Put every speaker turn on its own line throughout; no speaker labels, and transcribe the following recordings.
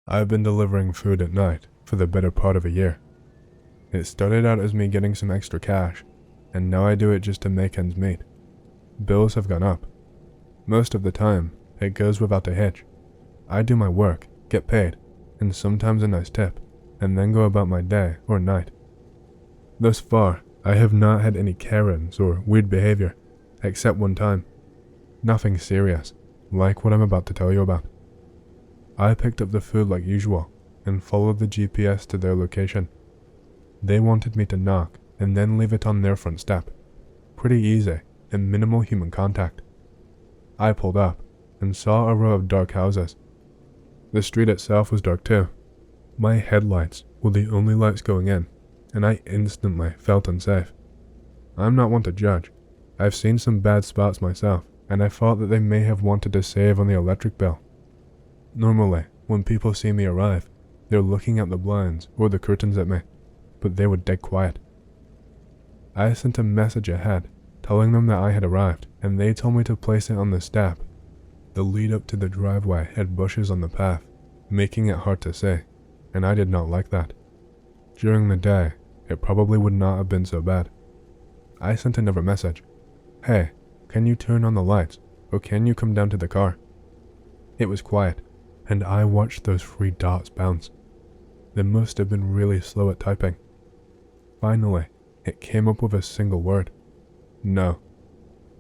I've been delivering food at night for the better part of a year. It started out as me getting some extra cash, and now I do it just to make ends meet. Bills have gone up. Most of the time, it goes without a hitch. I do my work, get paid, and sometimes a nice tip, and then go about my day or night. Thus far, I have not had any Karens or weird behavior, except one time. Nothing serious, like what I'm about to tell you about. I picked up the food like usual, and followed the GPS to their location. They wanted me to knock, and then leave it on their front step. Pretty easy, and minimal human contact. I pulled up, and saw a row of dark houses. The street itself was dark too. My headlights were the only lights going in, and I instantly felt unsafe. I'm not one to judge. I've seen some bad spots myself, and I thought that they may have wanted to save on the electric bill. Normally, when people see me arrive, they're looking at the blinds or the curtains at me, but they were dead quiet. I sent a message ahead, telling them that I had arrived, and they told me to place it on the step. The lead up to the driveway had bushes on the path, making it hard to see, and I did not like that. During the day, it probably would not have been so bad. I sent another message. Hey, can you turn on the lights, or can you come down to the car? It was quiet, and I watched those 3 dots bounce. They must have been really slow at typing. Finally, it came up with a single word. No.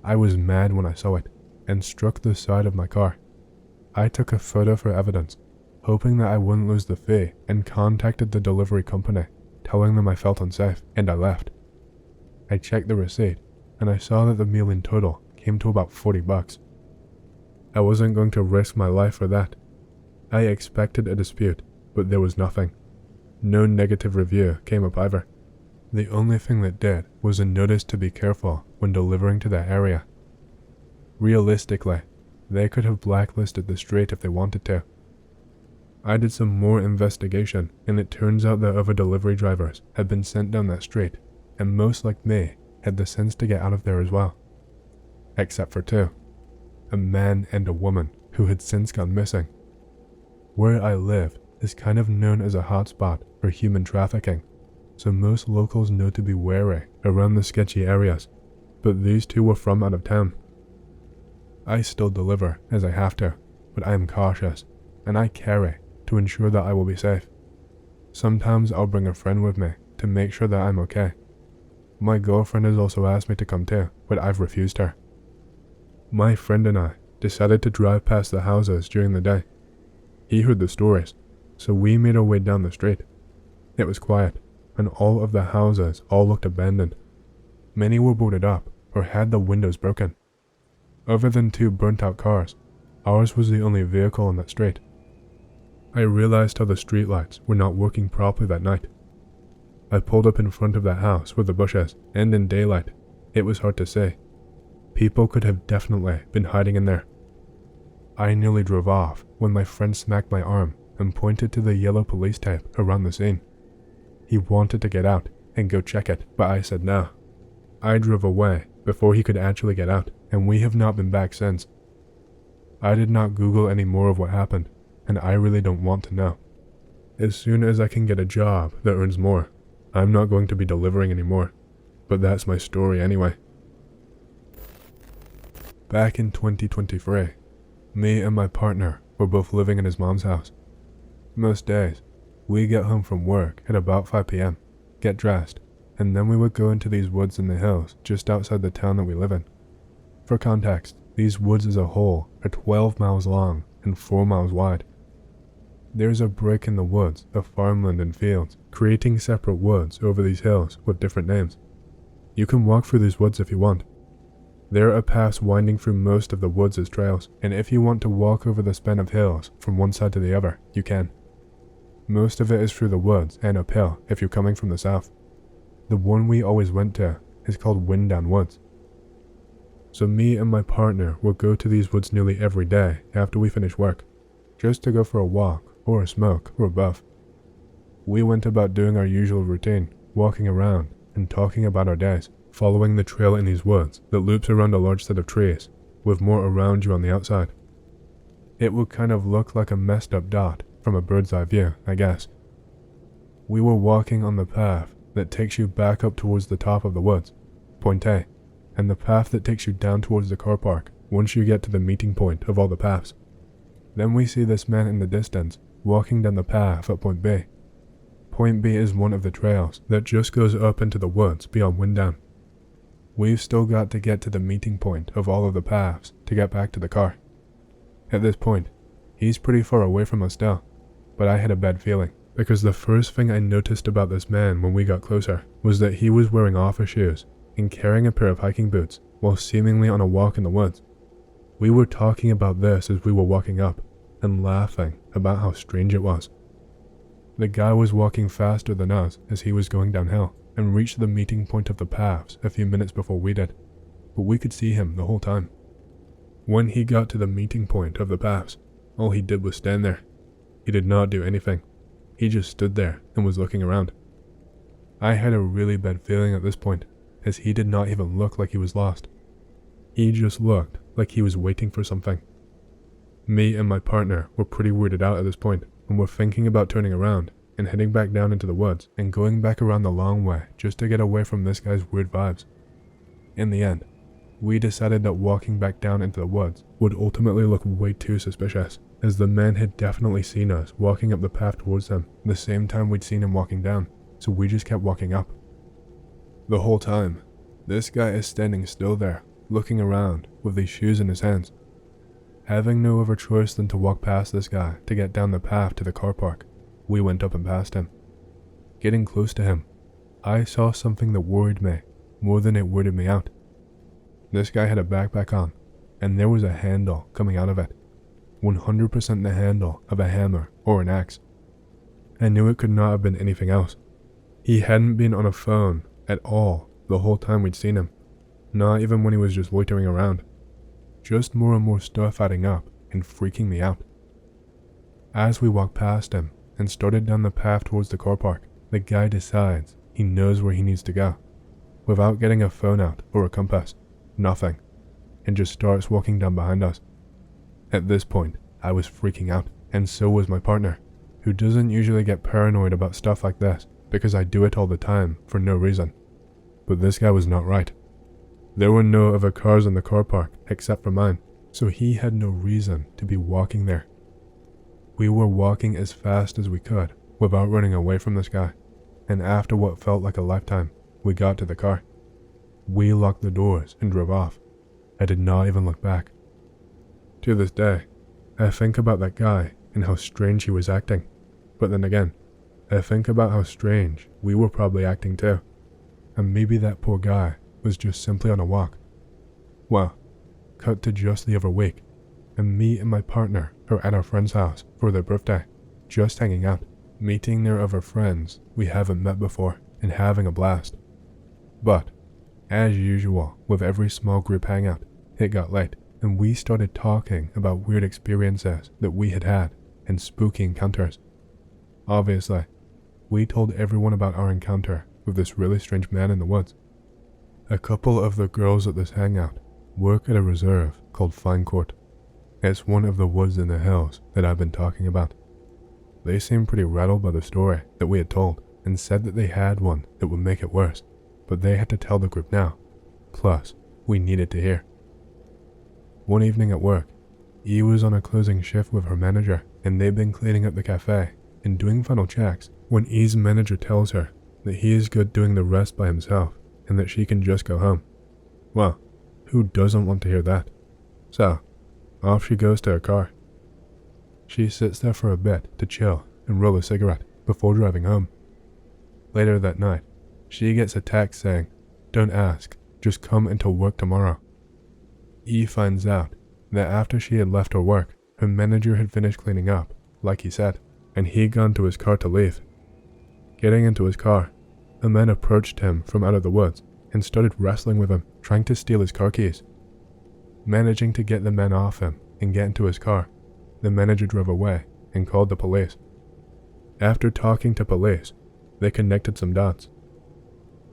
I was mad when I saw it, and struck the side of my car. I took a photo for evidence, hoping that I wouldn't lose the fee, and contacted the delivery company, telling them I felt unsafe, and I left. I checked the receipt, and I saw that the meal in total came to about $40. I wasn't going to risk my life for that. I expected a dispute, but there was nothing. No negative review came up either. The only thing that did was a notice to be careful when delivering to that area. Realistically, they could have blacklisted the street if they wanted to. I did some more investigation, and it turns out that other delivery drivers had been sent down that street, and most like me had the sense to get out of there as well. Except for 2. A man and a woman who had since gone missing. Where I live is kind of known as a hotspot for human trafficking, so most locals know to be wary around the sketchy areas, but these 2 were from out of town. I still deliver as I have to, but I am cautious, and I carry to ensure that I will be safe. Sometimes I'll bring a friend with me to make sure that I'm okay. My girlfriend has also asked me to come too, but I've refused her. My friend and I decided to drive past the houses during the day. He heard the stories, so we made our way down the street. It was quiet, and all of the houses all looked abandoned. Many were boarded up or had the windows broken. Other than 2 burnt-out cars, ours was the only vehicle on that street. I realized how the streetlights were not working properly that night. I pulled up in front of that house with the bushes, and in daylight, it was hard to see. People could have definitely been hiding in there. I nearly drove off when my friend smacked my arm and pointed to the yellow police tape around the scene. He wanted to get out and go check it, but I said no. I drove away before he could actually get out, and we have not been back since. I did not Google any more of what happened, and I really don't want to know. As soon as I can get a job that earns more, I'm not going to be delivering anymore, but that's my story anyway. Back in 2023, me and my partner were both living in his mom's house. Most days, we get home from work at about 5 p.m., get dressed, and then we would go into these woods in the hills just outside the town that we live in. For context, these woods as a whole are 12 miles long and 4 miles wide. There's a break in the woods of farmland and fields, creating separate woods over these hills with different names. You can walk through these woods if you want. There are paths winding through most of the woods as trails, and if you want to walk over the span of hills from one side to the other, you can. Most of it is through the woods and uphill if you're coming from the south. The one we always went to is called Windown Woods. So me and my partner will go to these woods nearly every day after we finish work, just to go for a walk or a smoke or both. We went about doing our usual routine, walking around and talking about our days, following the trail in these woods that loops around a large set of trees, with more around you on the outside. It would kind of look like a messed up dot from a bird's eye view, I guess. We were walking on the path that takes you back up towards the top of the woods, point A, and the path that takes you down towards the car park once you get to the meeting point of all the paths. Then we see this man in the distance walking down the path at point B. Point B is one of the trails that just goes up into the woods beyond Windown. We've still got to get to the meeting point of all of the paths to get back to the car. At this point, he's pretty far away from us still, but I had a bad feeling, because the first thing I noticed about this man when we got closer was that he was wearing office shoes and carrying a pair of hiking boots while seemingly on a walk in the woods. We were talking about this as we were walking up and laughing about how strange it was. The guy was walking faster than us as he was going downhill and reached the meeting point of the paths a few minutes before we did, but we could see him the whole time. When he got to the meeting point of the paths, all he did was stand there. He did not do anything. He just stood there and was looking around. I had a really bad feeling at this point, as he did not even look like he was lost. He just looked like he was waiting for something. Me and my partner were pretty weirded out at this point, and were thinking about turning around and heading back down into the woods and going back around the long way just to get away from this guy's weird vibes. In the end, we decided that walking back down into the woods would ultimately look way too suspicious, as the man had definitely seen us walking up the path towards them the same time we'd seen him walking down, so we just kept walking up. The whole time, this guy is standing still there, looking around with these shoes in his hands. Having no other choice than to walk past this guy to get down the path to the car park, we went up and past him. Getting close to him, I saw something that worried me more than it weirded me out. This guy had a backpack on, and there was a handle coming out of it. 100% the handle of a hammer or an axe. I knew it could not have been anything else. He hadn't been on a phone at all the whole time we'd seen him, not even when he was just loitering around. Just more and more stuff adding up and freaking me out. As we walked past him and started down the path towards the car park, the guy decides he knows where he needs to go, without getting a phone out or a compass, nothing, and just starts walking down behind us. At this point, I was freaking out, and so was my partner, who doesn't usually get paranoid about stuff like this because I do it all the time for no reason. But this guy was not right. There were no other cars in the car park except for mine, so he had no reason to be walking there. We were walking as fast as we could without running away from this guy, and after what felt like a lifetime, we got to the car. We locked the doors and drove off. I did not even look back. To this day, I think about that guy and how strange he was acting, but then again, I think about how strange we were probably acting too, and maybe that poor guy was just simply on a walk. Well, cut to just the other week, and me and my partner are at our friend's house for their birthday, just hanging out, meeting their other friends we haven't met before, and having a blast. But, as usual with every small group hangout, it got late, and we started talking about weird experiences that we had had and spooky encounters. Obviously, we told everyone about our encounter with this really strange man in the woods. A couple of the girls at this hangout work at a reserve called Fine Court. It's one of the woods in the hills that I've been talking about. They seemed pretty rattled by the story that we had told and said that they had one that would make it worse, but they had to tell the group now. Plus, we needed to hear. One evening at work, E was on a closing shift with her manager, and they'd been cleaning up the cafe and doing final checks when E's manager tells her that he is good doing the rest by himself and that she can just go home. Well, who doesn't want to hear that? So, off she goes to her car. She sits there for a bit to chill and roll a cigarette before driving home. Later that night, she gets a text saying, "Don't ask, just come until work tomorrow." E finds out that after she had left her work, her manager had finished cleaning up, like he said, and he'd gone to his car to leave. Getting into his car, a man approached him from out of the woods and started wrestling with him, trying to steal his car keys. Managing to get the man off him and get into his car, the manager drove away and called the police. After talking to police, they connected some dots.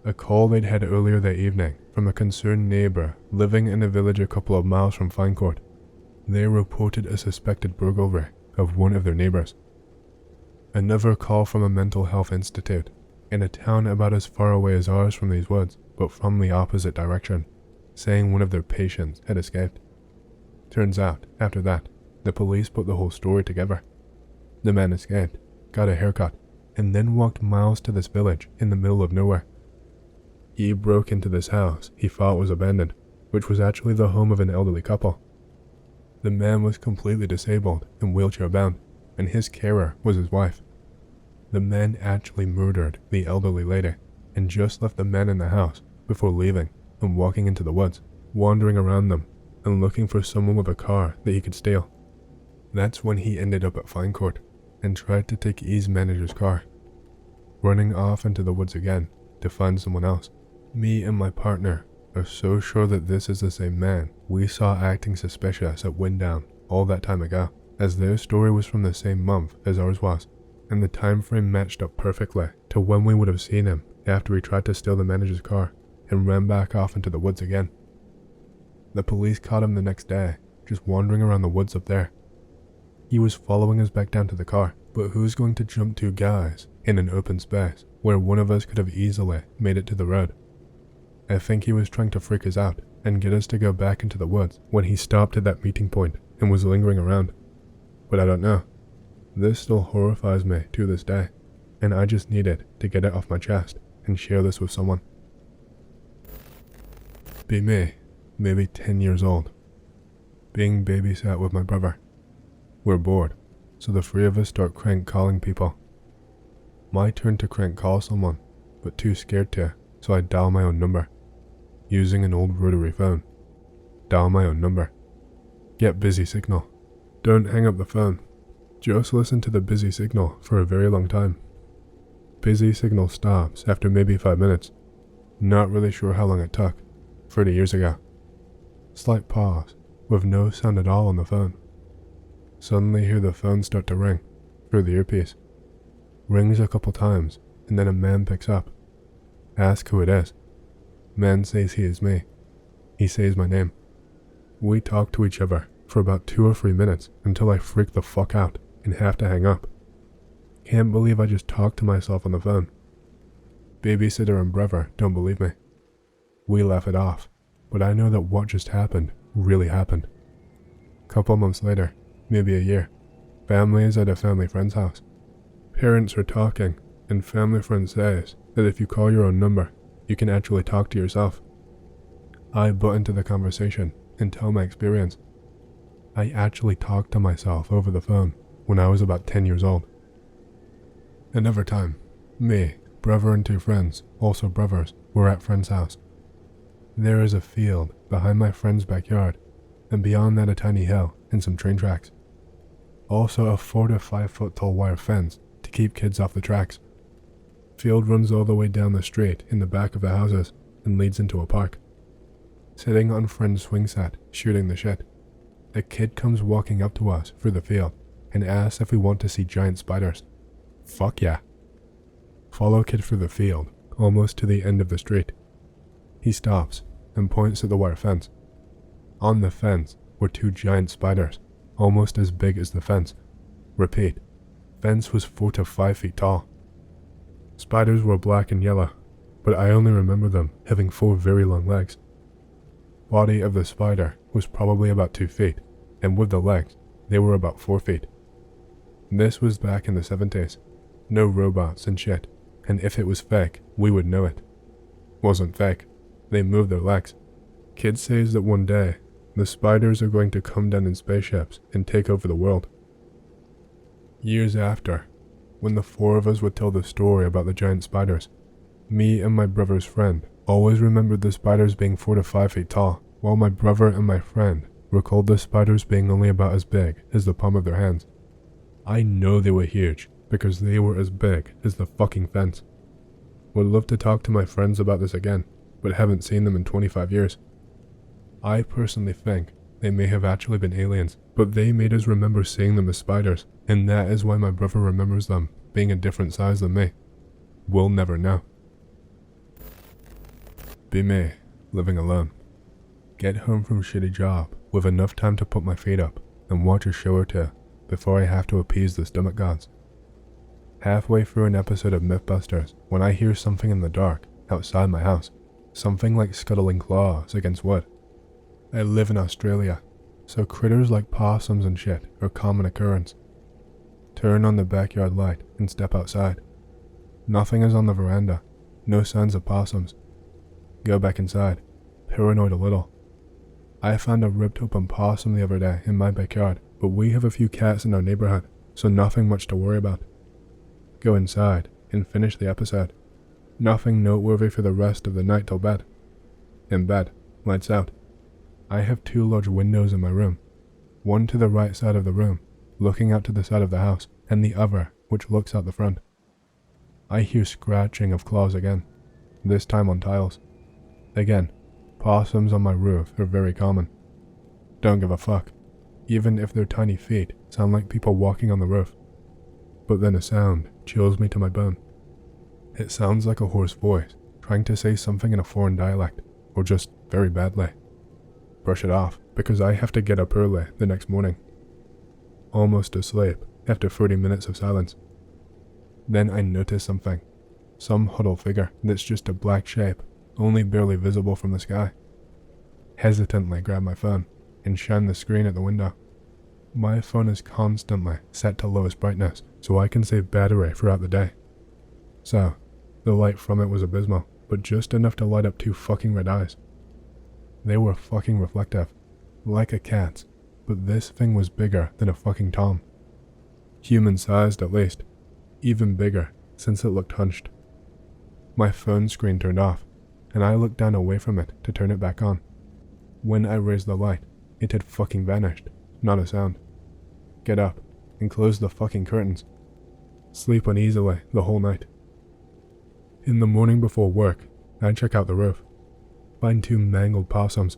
A call they'd had earlier that evening from a concerned neighbor living in a village a couple of miles from Fine Court. They reported a suspected burglary of one of their neighbors. Another call from a mental health institute, in a town about as far away as ours from these woods, but from the opposite direction, saying one of their patients had escaped. Turns out, after that, the police put the whole story together. The man escaped, got a haircut, and then walked miles to this village in the middle of nowhere. He broke into this house he thought was abandoned, which was actually the home of an elderly couple. The man was completely disabled and wheelchair-bound, and his carer was his wife. The man actually murdered the elderly lady and just left the man in the house before leaving and walking into the woods, wandering around them and looking for someone with a car that he could steal. That's when he ended up at fine court and tried to take his manager's car, running off into the woods again to find someone else. Me and my partner are so sure that this is the same man we saw acting suspicious at Windown all that time ago, as their story was from the same month as ours was, and the time frame matched up perfectly to when we would have seen him after he tried to steal the manager's car and ran back off into the woods again. The police caught him the next day, just wandering around the woods up there. He was following us back down to the car, but who's going to jump two guys in an open space where one of us could have easily made it to the road? I think he was trying to freak us out and get us to go back into the woods when he stopped at that meeting point and was lingering around. But I don't know. This still horrifies me to this day, and I just needed to get it off my chest and share this with someone. Be me, maybe 10 years old, being babysat with my brother. We're bored, so the three of us start crank calling people. My turn to crank call someone, but too scared to, so I dial my own number. Using an old rotary phone. Dial my own number. Get busy signal. Don't hang up the phone. Just listen to the busy signal for a very long time. Busy signal stops after maybe 5 minutes. Not really sure how long it took. 30 years ago. Slight pause, with no sound at all on the phone. Suddenly hear the phone start to ring, through the earpiece. Rings a couple times, and then a man picks up. Ask who it is. Man says he is me. He says my name. We talk to each other for about 2 or 3 minutes until I freak the fuck out and have to hang up. Can't believe I just talked to myself on the phone. Babysitter and brother don't believe me. We laugh it off, but I know that what just happened really happened. Couple months later, maybe a year, family is at a family friend's house. Parents are talking, and family friend says that if you call your own number, you can actually talk to yourself. I butt into the conversation and tell my experience. I actually talked to myself over the phone when I was about 10 years old. Another time, me, brother and 2 friends, also brothers, were at friend's house. There is a field behind my friend's backyard, and beyond that a tiny hill and some train tracks. Also a 4 to 5 foot tall wire fence to keep kids off the tracks. Field runs all the way down the street in the back of the houses and leads into a park. Sitting on friend's swing set, shooting the shit. A kid comes walking up to us through the field and asks if we want to see giant spiders. Fuck yeah. Follow kid through the field, almost to the end of the street. He stops and points at the wire fence. On the fence were 2 giant spiders, almost as big as the fence. Repeat, fence was 4 to 5 feet tall. Spiders were black and yellow, but I only remember them having 4 very long legs. Body of the spider was probably about 2 feet, and with the legs, they were about 4 feet. This was back in the 70s. No robots and shit, and if it was fake, we would know it. Wasn't fake. They moved their legs. Kid says that one day, the spiders are going to come down in spaceships and take over the world. Years after, when the 4 of us would tell the story about the giant spiders, me and my brother's friend always remembered the spiders being 4 to 5 feet tall, while my brother and my friend recalled the spiders being only about as big as the palm of their hands. I know they were huge, because they were as big as the fucking fence. Would love to talk to my friends about this again, but haven't seen them in 25 years. I personally think they may have actually been aliens, but they made us remember seeing them as spiders, and that is why my brother remembers them being a different size than me. We'll never know. Be me, living alone. Get home from shitty job with enough time to put my feet up and watch a show or 2 before I have to appease the stomach gods. Halfway through an episode of Mythbusters, when I hear something in the dark, outside my house, something like scuttling claws against wood. I live in Australia, so critters like possums and shit are a common occurrence. Turn on the backyard light and step outside. Nothing is on the veranda, no signs of possums. Go back inside, paranoid a little. I found a ripped open possum the other day in my backyard, but we have a few cats in our neighborhood, so nothing much to worry about. Go inside and finish the episode. Nothing noteworthy for the rest of the night till bed. In bed, lights out. I have 2 large windows in my room, one to the right side of the room, looking out to the side of the house, and the other which looks out the front. I hear scratching of claws again, this time on tiles. Again, possums on my roof are very common. Don't give a fuck, even if their tiny feet sound like people walking on the roof. But then a sound chills me to my bone. It sounds like a hoarse voice, trying to say something in a foreign dialect, or just very badly. Brush it off, because I have to get up early the next morning. Almost asleep after 30 minutes of silence. Then I notice something. Some huddled figure that's just a black shape, only barely visible from the sky. Hesitantly grab my phone and shine the screen at the window. My phone is constantly set to lowest brightness so I can save battery throughout the day. So, the light from it was abysmal, but just enough to light up 2 fucking red eyes. They were fucking reflective, like a cat's, but this thing was bigger than a fucking tom. Human-sized at least, even bigger since it looked hunched. My phone screen turned off, and I looked down away from it to turn it back on. When I raised the light, it had fucking vanished, not a sound. Get up and close the fucking curtains. Sleep uneasily the whole night. In the morning before work, I check out the roof. Find 2 mangled possums,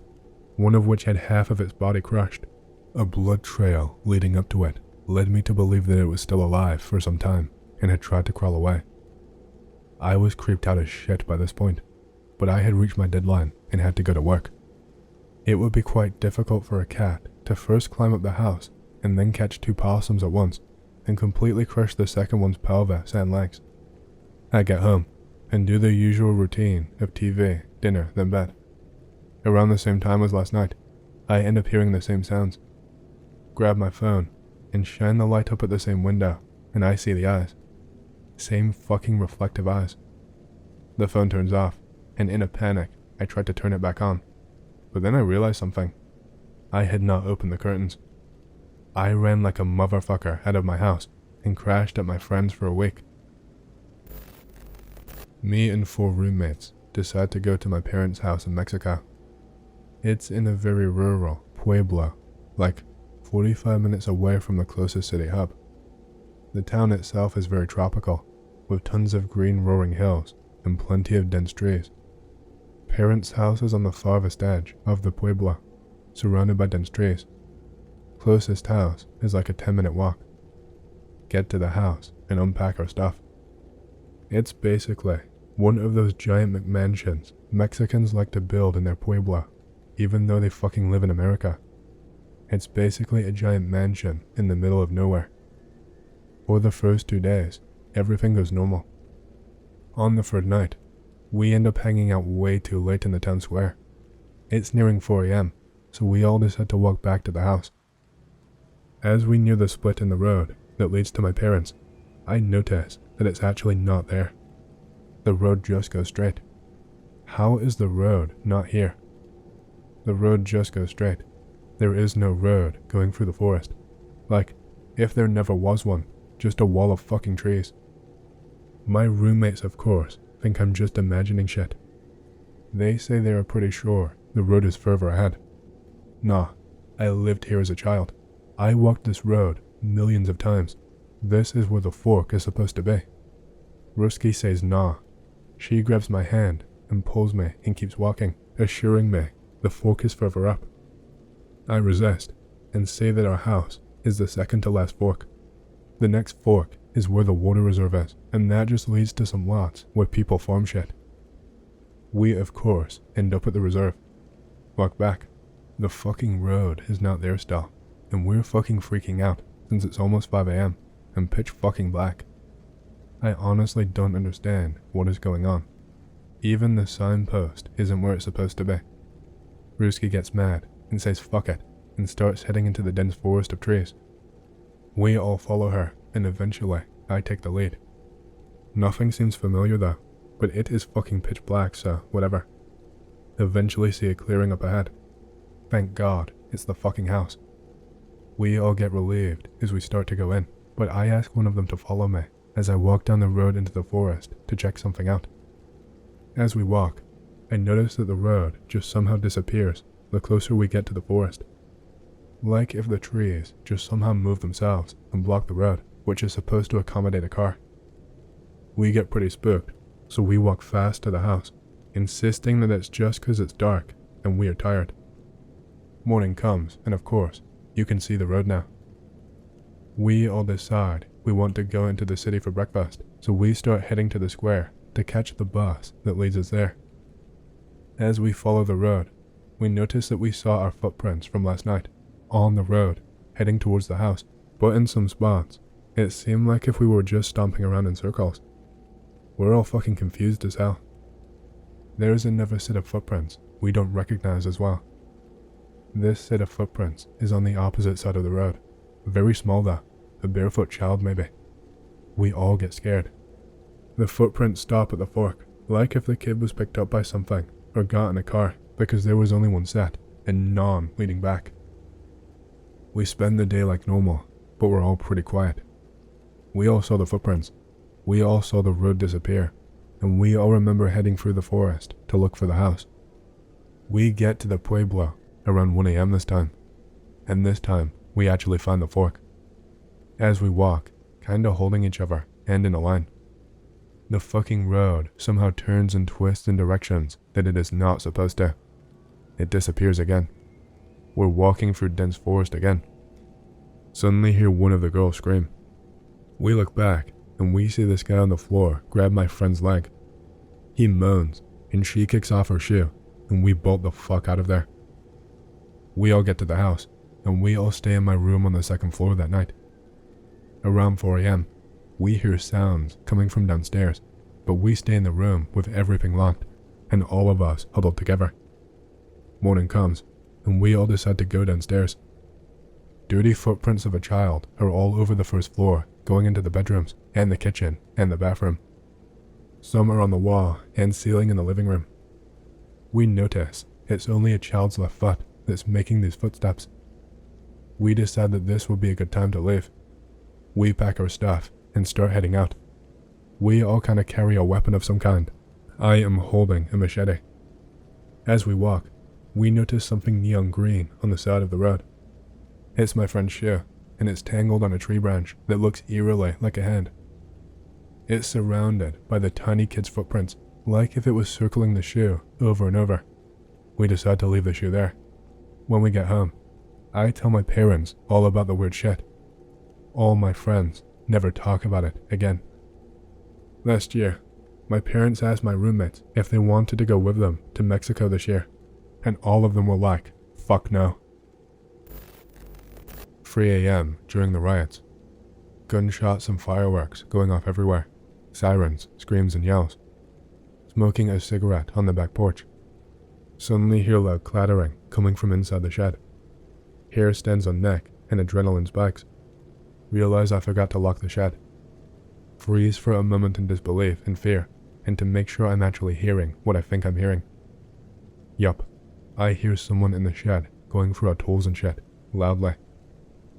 one of which had half of its body crushed. A blood trail leading up to it led me to believe that it was still alive for some time and had tried to crawl away. I was creeped out as shit by this point, but I had reached my deadline and had to go to work. It would be quite difficult for a cat to first climb up the house and then catch 2 possums at once and completely crush the second one's pelvis and legs. I get home and do the usual routine of TV, dinner, then bed. Around the same time as last night, I end up hearing the same sounds. Grab my phone and shine the light up at the same window, and I see the eyes. Same fucking reflective eyes. The phone turns off, and in a panic, I try to turn it back on. But then I realized something. I had not opened the curtains. I ran like a motherfucker out of my house and crashed at my friend's for a week. Me and 4 roommates decide to go to my parents' house in Mexico. It's in a very rural Pueblo, like 45 minutes away from the closest city hub. The town itself is very tropical, with tons of green rolling hills and plenty of dense trees. Parents' house is on the farthest edge of the Pueblo, surrounded by dense trees. Closest house is like a 10-minute walk. Get to the house and unpack our stuff. It's basically one of those giant McMansions Mexicans like to build in their Pueblo, even though they fucking live in America. It's basically a giant mansion in the middle of nowhere. For the first 2 days, everything goes normal. On the 3rd night, we end up hanging out way too late in the town square. It's nearing 4 a.m, so we all decide to walk back to the house. As we near the split in the road that leads to my parents', I notice that it's actually not there. The road just goes straight. How is the road not here? The road just goes straight. There is no road going through the forest. Like, if there never was one, just a wall of fucking trees. My roommates, of course, think I'm just imagining shit. They say they are pretty sure the road is further ahead. Nah, I lived here as a child. I walked this road millions of times. This is where the fork is supposed to be. Ruski says nah. She grabs my hand and pulls me and keeps walking, assuring me the fork is further up. I resist and say that our house is the second to last fork. The next fork is where the water reserve is, and that just leads to some lots where people farm shit. We, of course, end up at the reserve. Walk back. The fucking road is not there still, and we're fucking freaking out since it's almost 5 a.m. and pitch fucking black. I honestly don't understand what is going on. Even the signpost isn't where it's supposed to be. Ruski gets mad and says fuck it and starts heading into the dense forest of trees. We all follow her, and eventually I take the lead. Nothing seems familiar though, but it is fucking pitch black, so whatever. Eventually see a clearing up ahead. Thank God, it's the fucking house. We all get relieved as we start to go in, but I ask one of them to follow me as I walk down the road into the forest to check something out. As we walk, I notice that the road just somehow disappears the closer we get to the forest. Like if the trees just somehow move themselves and block the road, which is supposed to accommodate a car. We get pretty spooked, so we walk fast to the house, insisting that it's just cause it's dark and we are tired. Morning comes, and of course, you can see the road now. We all decide we want to go into the city for breakfast, so we start heading to the square to catch the bus that leads us there. As we follow the road, we notice that we saw our footprints from last night, on the road, heading towards the house, but in some spots, it seemed like if we were just stomping around in circles. We're all fucking confused as hell. There is another set of footprints we don't recognize as well. This set of footprints is on the opposite side of the road, very small though, a barefoot child maybe. We all get scared. The footprints stop at the fork, like if the kid was picked up by something or got in a car, because there was only one set and none leading back. We spend the day like normal, but we're all pretty quiet. We all saw the footprints, we all saw the road disappear, and we all remember heading through the forest to look for the house. We get to the Pueblo around 1 AM this time, and this time we actually find the fork. As we walk, kinda holding each other and in a line, the fucking road somehow turns and twists in directions that it is not supposed to. It disappears again. We're walking through dense forest again. Suddenly hear one of the girls scream. We look back and we see this guy on the floor grab my friend's leg. He moans and she kicks off her shoe and we bolt the fuck out of there. We all get to the house and we all stay in my room on the second floor that night. Around 4 AM, we hear sounds coming from downstairs, but we stay in the room with everything locked and all of us huddled together. Morning comes and we all decide to go downstairs. Dirty footprints of a child are all over the first floor, going into the bedrooms and the kitchen and the bathroom. Some are on the wall and ceiling in the living room. We notice it's only a child's left foot that's making these footsteps. We decide that this will be a good time to leave. We pack our stuff and start heading out. We all kinda carry a weapon of some kind. I am holding a machete. As we walk, we notice something neon green on the side of the road. It's my friend's shoe, and it's tangled on a tree branch that looks eerily like a hand. It's surrounded by the tiny kid's footprints, like if it was circling the shoe over and over. We decide to leave the shoe there. When we get home, I tell my parents all about the weird shit. All my friends never talk about it again. Last year, my parents asked my roommates if they wanted to go with them to Mexico this year, and all of them were like, fuck no. 3 AM during the riots. Gunshots and fireworks going off everywhere. Sirens, screams and yells. Smoking a cigarette on the back porch. Suddenly hear loud clattering coming from inside the shed. Hair stands on neck and adrenaline spikes. Realize I forgot to lock the shed. Freeze for a moment in disbelief and fear, and to make sure I'm actually hearing what I think I'm hearing. Yup, I hear someone in the shed going through our tools and shit, loudly.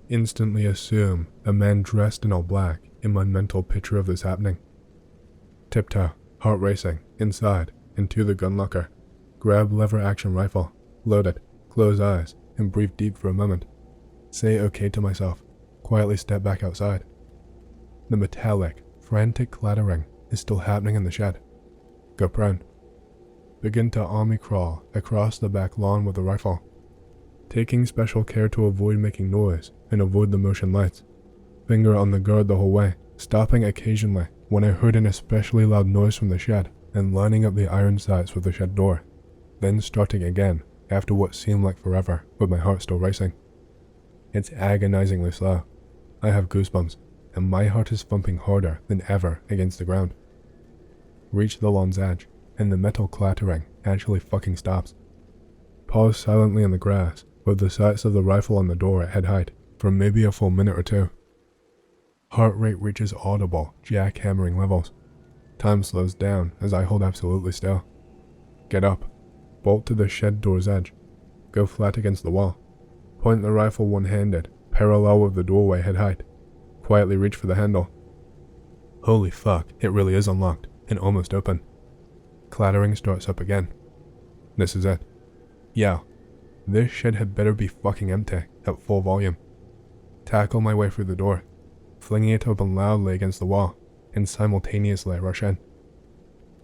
Instantly assume a man dressed in all black in my mental picture of this happening. Tiptoe, heart racing, inside, into the gun locker. Grab lever action rifle, load it, close eyes, and breathe deep for a moment. Say okay to myself, quietly step back outside. The metallic, frantic clattering is still happening in the shed. Go prone. Begin to army crawl across the back lawn with the rifle, taking special care to avoid making noise and avoid the motion lights. Finger on the guard the whole way, stopping occasionally when I heard an especially loud noise from the shed and lining up the iron sights with the shed door, then starting again after what seemed like forever with my heart still racing. It's agonizingly slow. I have goosebumps, and my heart is thumping harder than ever against the ground. Reach the lawn's edge, and the metal clattering actually fucking stops. Pause silently on the grass, with the sights of the rifle on the door at head height, for maybe a full minute or two. Heart rate reaches audible, jackhammering levels. Time slows down as I hold absolutely still. Get up, bolt to the shed door's edge, go flat against the wall, point the rifle one-handed, parallel with the doorway head height, quietly reach for the handle. Holy fuck, it really is unlocked, and almost open. Clattering starts up again. This is it. Yell. This shit had better be fucking empty, at full volume. Tackle my way through the door, flinging it open loudly against the wall, and simultaneously rush in.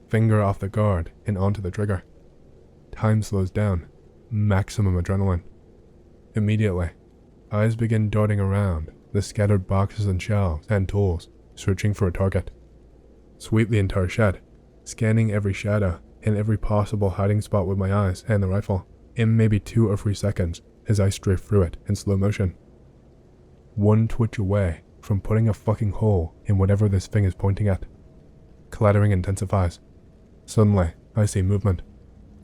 Finger off the guard and onto the trigger. Time slows down, maximum adrenaline. Immediately, eyes begin darting around the scattered boxes and shelves and tools, searching for a target. Sweep the entire shed, scanning every shadow and every possible hiding spot with my eyes and the rifle, in maybe 2 or 3 seconds as I strafe through it in slow motion. One twitch away from putting a fucking hole in whatever this thing is pointing at. Clattering intensifies. Suddenly, I see movement.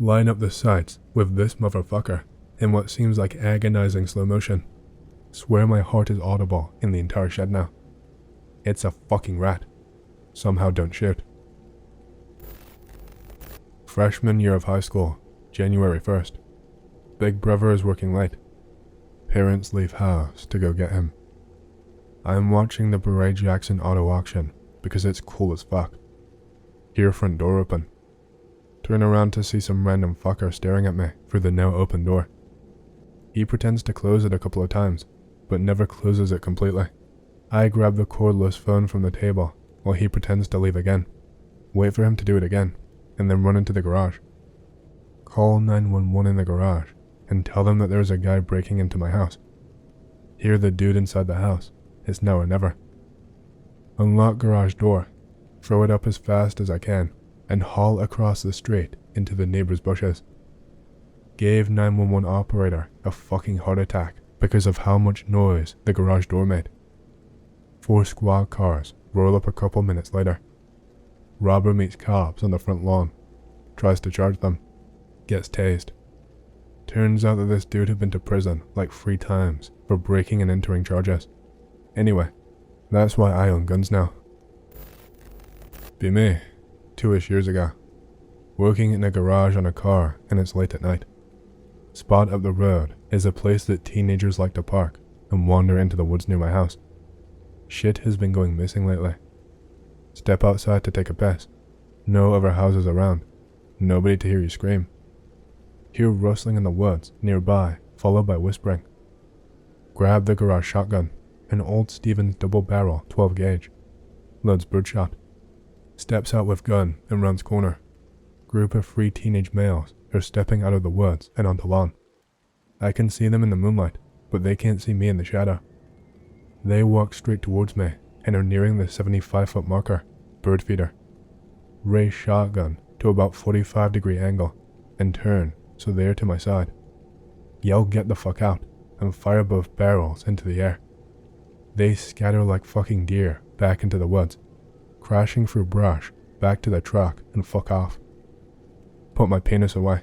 Line up the sights with this motherfucker in what seems like agonizing slow motion. Swear my heart is audible in the entire shed now. It's a fucking rat. Somehow don't shoot. Freshman year of high school, January 1st. Big brother is working late. Parents leave house to go get him. I am watching the Beret Jackson auto auction because it's cool as fuck. Hear front door open. Turn around to see some random fucker staring at me through the now open door. He pretends to close it a couple of times, but never closes it completely. I grab the cordless phone from the table while he pretends to leave again. Wait for him to do it again, and then run into the garage. Call 911 in the garage and tell them that there's a guy breaking into my house. Hear the dude inside the house. It's now or never. Unlock garage door, throw it up as fast as I can, and haul across the street into the neighbor's bushes. Gave 911 operator a fucking heart attack because of how much noise the garage door made. 4 squad cars roll up a couple minutes later. Robber meets cops on the front lawn, tries to charge them, gets tased. Turns out that this dude had been to prison like 3 times for breaking and entering charges. Anyway, that's why I own guns now. Be me, 2-ish years ago. Working in a garage on a car and it's late at night. Spot up the road is a place that teenagers like to park and wander into the woods near my house. Shit has been going missing lately. Step outside to take a piss. No other houses around. Nobody to hear you scream. Hear rustling in the woods nearby, followed by whispering. Grab the garage shotgun, an old Stevens double barrel 12 gauge. Loads birdshot. Steps out with gun and rounds corner. Group of 3 teenage males are stepping out of the woods and onto lawn. I can see them in the moonlight, but they can't see me in the shadow. They walk straight towards me and are nearing the 75-foot marker, bird feeder. Raise shotgun to about 45-degree angle and turn so they're to my side. Yell get the fuck out and fire both barrels into the air. They scatter like fucking deer back into the woods, crashing through brush back to the truck and fuck off. Put my penis away.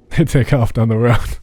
They take off down the road.